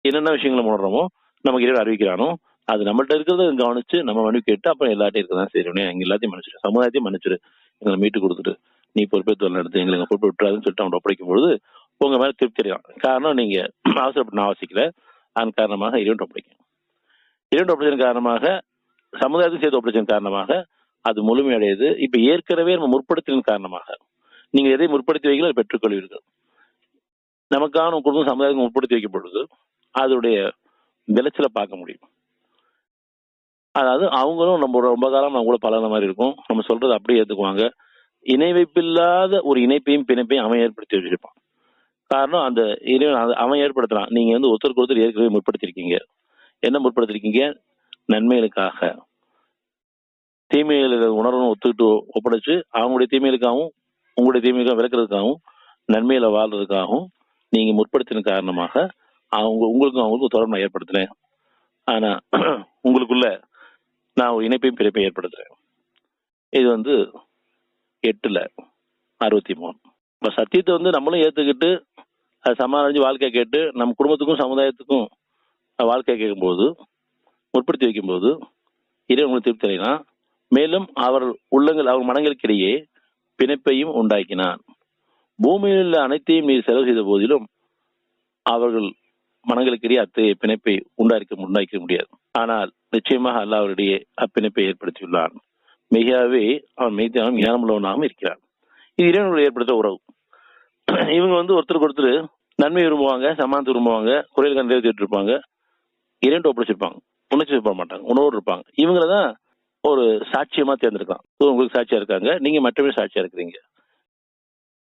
என்னென்ன விஷயங்களை உணர்றோமோ நமக்கு இறைவன் அறிவிக்கிறானோ அது நம்மள்ட்ட இருக்கிறத கவனிச்சு நம்ம மன்னிப்பு கேட்டு அப்புறம் எல்லாட்டையும் இருக்கதான் செய்யணும். எங்க எல்லாத்தையும் மன்னிச்சிரு, சமுதாயத்தையும் மன்னிச்சிரு, எங்களை மீட்டு கொடுத்துட்டு நீ பொறுப்பேற்று நடத்து, எங்களை பொறுப்பு விட்டுறாதுன்னு சொல்லிட்டு அவன் ஒப்படைக்கும் பொழுது உங்க மேல திருப்தி அடையலாம். காரணம் நீங்க அவசரப்பட்டு நான் அவசிக்கல, அதன் காரணமாக இறைவன் ஒப்படைக்கும். இறைவன் ஒப்படைச்சதன் காரணமாக சமுதாயத்தையும் சேர்த்து ஒப்படைச்சதன் காரணமாக அது முழுமையடையுது. இப்ப ஏற்கனவே நம்ம முற்படுத்தின காரணமாக நீங்க எதை முற்படுத்தி வைக்கல அதை பெற்றுக்கொள்வீர்கள். நமக்கான குடும்பம் சமுதாயத்துக்கு முற்படுத்தி வைக்கப்படுது, அதோடைய விளைச்சலை பார்க்க முடியும். அதாவது அவங்களும் நம்ம ரொம்ப காலம் நம்ம கூட பழகின மாதிரி இருக்கும், நம்ம சொல்றது அப்படியே ஏத்துக்குவாங்க. இணை வைப்பில்லாத ஒரு இணைப்பையும் பிணைப்பையும் அவன் ஏற்படுத்தி வச்சிருப்பான். காரணம் அந்த இறைவன் அவன் ஏற்படுத்துறான். நீங்க ஒருத்தருக்கு ஒருத்தர் ஏற்கனவே முற்படுத்திருக்கீங்க. என்ன முற்படுத்திருக்கீங்க? நன்மைகளுக்காக. தீமைகளை உணர்வு ஒத்துக்கிட்டு ஒப்படைச்சு அவங்களுடைய தீமைகளுக்காகவும் உங்களுடைய தீமைகளுக்காக விளக்குறதுக்காகவும் நன்மையில வாழ்றதுக்காகவும் நீங்க முற்படுத்தின காரணமாக உங்களுக்கும் அவங்களுக்கும் தொடர்பு நான் ஏற்படுத்தினேன். ஆனா உங்களுக்குள்ள நான் ஒரு இணைப்பையும் பிறப்பையும் ஏற்படுத்துறேன். இது 8:63. இப்ப சத்தியத்தை நம்மளும் ஏத்துக்கிட்டு அது சமாளிச்சு வாழ்க்கையை கேட்டு நம்ம குடும்பத்துக்கும் சமுதாயத்துக்கும் வாழ்க்கையை கேட்கும்போது முற்படுத்தி வைக்கும்போது இறைவன் திருப்தி அடையினா. மேலும் அவர் மனங்களுக்கிடையே பிணைப்பையும் உண்டாக்கினான். பூமியில் உள்ள அனைத்தையும் நீர் செலவு செய்த போதிலும் அவர்கள் மனங்களுக்கிடையே அத்தகைய பிணைப்பை உண்டாக்க முடியாது. ஆனால் நிச்சயமாக அல்லாஹ் அவரிடையே அப்பிணைப்பை ஏற்படுத்தியுள்ளான். மிகவே அவன் மெய்தானும் ஞானமுள்ளவனாகவும் இருக்கிறான். இது இறைவனுடைய ஏற்படுத்த உறவு. இவங்க ஒருத்தருக்கு ஒருத்தர் நன்மை விரும்புவாங்க, சமானத்தை விரும்புவாங்க, குறைகள் நிறைவேற்றிட்டு இருப்பாங்க, இரண்டு ஒப்படைச்சிருப்பாங்க, உணர்ச்சி இருப்ப மாட்டாங்க, உணர்வோடு இருப்பாங்க. இவங்களதான் ஒரு சாட்சியமா தேர்ந்தெடுக்கலாம். உங்களுக்கு சாட்சியா இருக்காங்க, நீங்க மற்றவங்க சாட்சியா இருக்கிறீங்க.